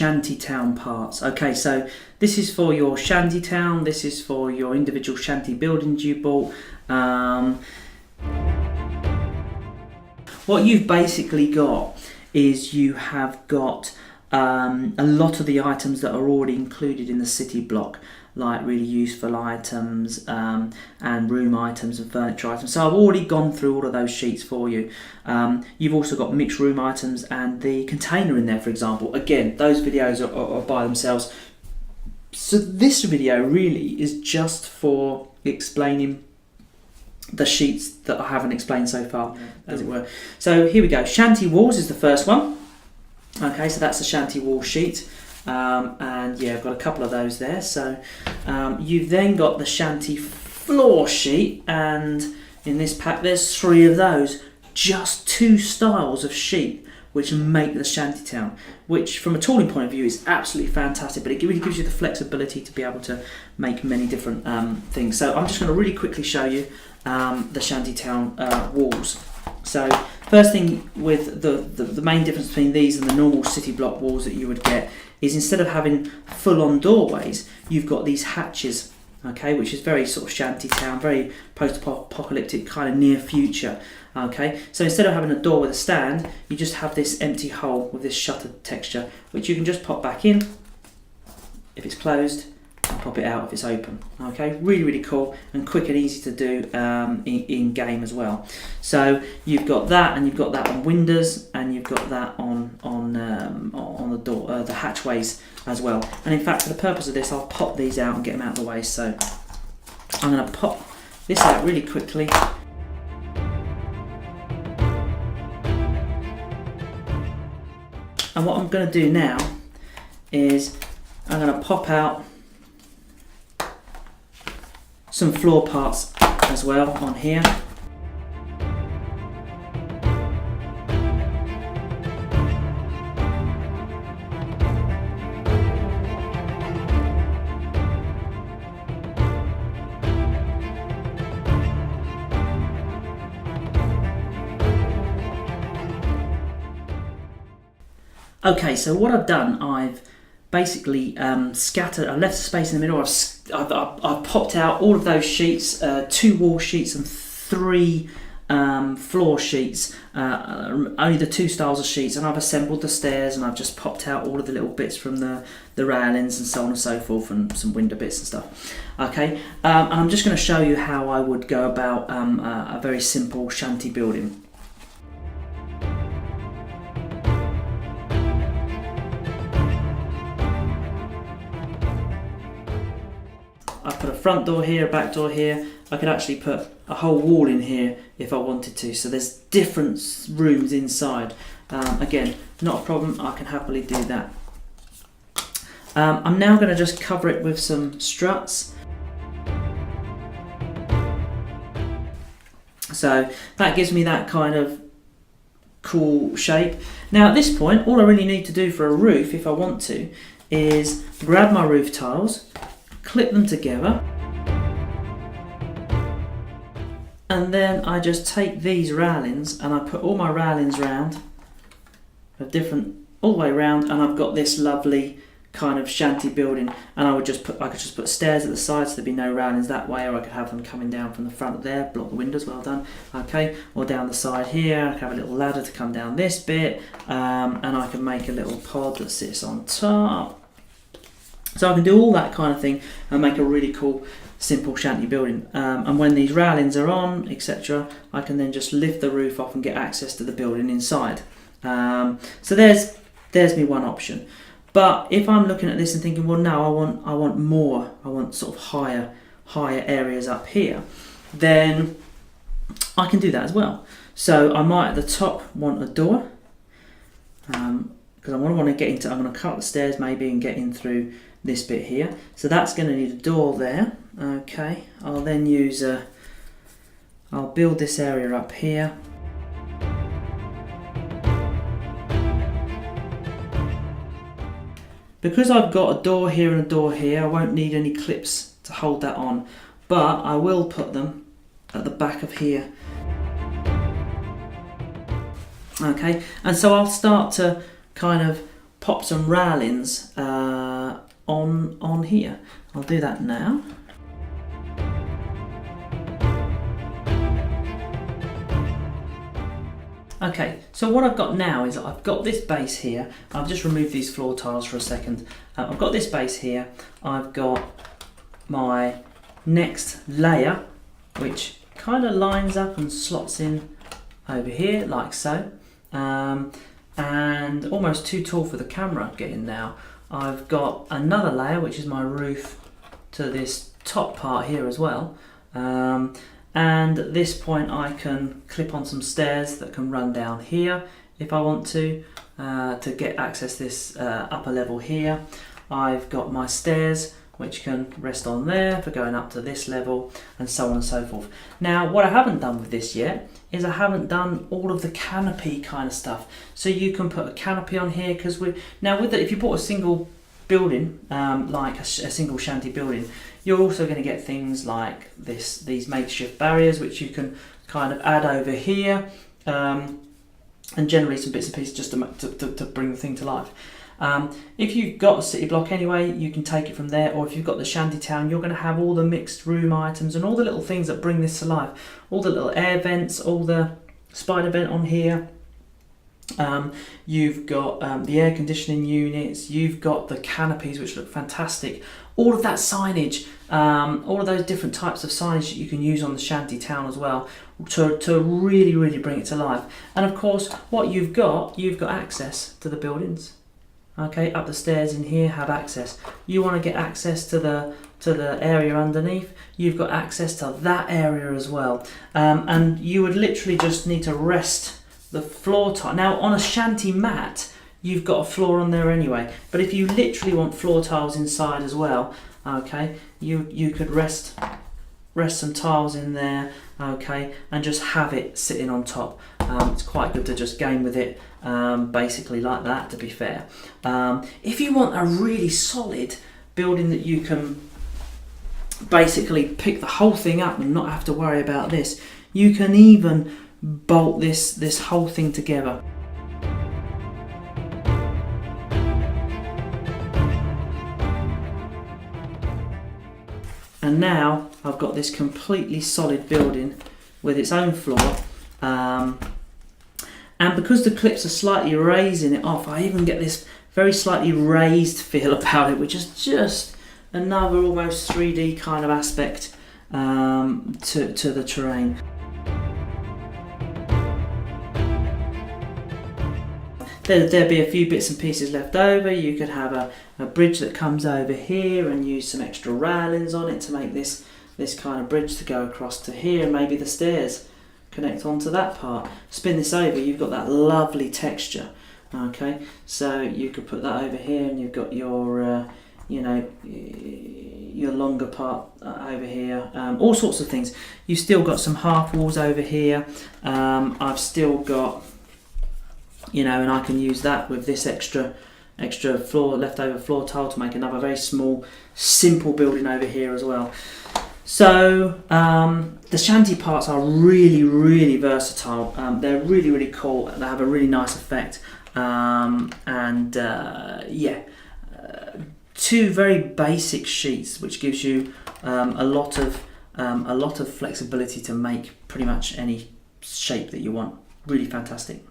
shantytown parts. Okay, so this is for your shantytown, this is for your individual shanty buildings you bought. What you've basically got is you have got a lot of the items that are already included in the city block, like really useful items and room items and furniture items. So I've already gone through all of those sheets for you. You've also got mixed room items and the container in there, for example. Again, those videos are by themselves. So this video really is just for explaining the sheets that I haven't explained so far, as it were. So here we go. Shanty Walls is the first one. Okay, so that's the Shanty Wall sheet. And yeah, I've got a couple of those there. So you've then got the Shanty Floor sheet, and in this pack there's 3 of those. Just 2 styles of sheet which make the shantytown, which from a tooling point of view is absolutely fantastic, but it really gives you the flexibility to be able to make many different things. So I'm just going to really quickly show you the shantytown walls. So first thing, with the main difference between these and the normal city block walls that you would get is, instead of having full-on doorways, you've got these hatches, okay, which is very sort of shantytown, very post-apocalyptic, kind of near future. Okay, so instead of having a door with a stand, you just have this empty hole with this shuttered texture, which you can just pop back in if it's closed, and pop it out if it's open. Okay, really, really cool and quick and easy to do in game as well. So you've got that, and you've got that on windows, and you've got that on the door, the hatchways as well. And in fact, for the purpose of this, I'll pop these out and get them out of the way. So I'm going to pop this out really quickly. And what I'm going to do now is I'm going to pop out some floor parts as well on here. Okay, so what I've done, I've basically scattered, I left space in the middle, I've popped out all of those sheets, 2 wall sheets and 3 floor sheets, only the 2 styles of sheets, and I've assembled the stairs, and I've just popped out all of the little bits from the railings and so on and so forth, and some window bits and stuff. Okay, and I'm just going to show you how I would go about a very simple shanty building. I've put a front door here, a back door here. I could actually put a whole wall in here if I wanted to. So there's different rooms inside. Again, not a problem. I can happily do that. I'm now going to just cover it with some struts. So that gives me that kind of cool shape. Now at this point, all I really need to do for a roof, if I want to, is grab my roof tiles, clip them together, and then I just take these railings and I put all my railings round, all the way around, and I've got this lovely kind of shanty building. And I could just put stairs at the sides, so there'd be no railings that way, or I could have them coming down from the front there, block the windows, well done, okay, or down the side here. I could have a little ladder to come down this bit, and I can make a little pod that sits on top. So I can do all that kind of thing and make a really cool, simple shanty building. And when these railings are on, etc., I can then just lift the roof off and get access to the building inside. So there's me one option. But if I'm looking at this and thinking, well, no, I want more. I want sort of higher areas up here. Then I can do that as well. So I might at the top want a door, because I want to get into. I'm going to cut the stairs maybe and get in through this bit here. So that's going to need a door there. Okay, I'll then use I'll build this area up here. Because I've got a door here and a door here, I won't need any clips to hold that on, but I will put them at the back of here. Okay, and so I'll start to kind of pop some railings on here. I'll do that now. Okay, so what I've got now is I've got this base here. I've just removed these floor tiles for a second. I've got this base here. I've got my next layer, which kind of lines up and slots in over here like so, and almost too tall for the camera getting now. I've got another layer, which is my roof to this top part here as well. And at this point I can clip on some stairs that can run down here if I want to get access this upper level here. I've got my stairs which can rest on there for going up to this level, and so on and so forth. Now what I haven't done with this yet is I haven't done all of the canopy kind of stuff. So you can put a canopy on here, because if you bought a single building, like a single shanty building, you're also going to get things like these makeshift barriers which you can kind of add over here, and generally some bits and pieces just to bring the thing to life. If you've got a city block anyway, you can take it from there, or if you've got the shanty town, you're going to have all the mixed room items and all the little things that bring this to life. All the little air vents, all the spider vent on here. You've got the air conditioning units, you've got the canopies which look fantastic, all of that signage, all of those different types of signage that you can use on the shanty town as well to really bring it to life. And of course what you've got access to the buildings. Okay, up the stairs in here, have access. You want to get access to the area underneath, you've got access to that area as well. And you would literally just need to rest the floor tile. Now on a shanty mat, you've got a floor on there anyway, but if you literally want floor tiles inside as well, okay, you could rest some tiles in there, okay, and just have it sitting on top. It's quite good to just game with it, basically like that, to be fair. If you want a really solid building that you can basically pick the whole thing up and not have to worry about this, you can even bolt this whole thing together. And now I've got this completely solid building with its own floor, and because the clips are slightly raising it off, I even get this very slightly raised feel about it, which is just another almost 3D kind of aspect to the terrain. There'll be a few bits and pieces left over. You could have a bridge that comes over here and use some extra railings on it to make this kind of bridge to go across to here, and maybe the stairs connect onto that part. Spin this over, you've got that lovely texture. Okay, so you could put that over here, and you've got your your longer part over here, all sorts of things. You've still got some half walls over here. I've still got, and I can use that with this extra leftover floor tile to make another very small, simple building over here as well. So the shanty parts are really versatile. They're really cool. They have a really nice effect, two very basic sheets, which gives you a lot of flexibility to make pretty much any shape that you want. Really fantastic.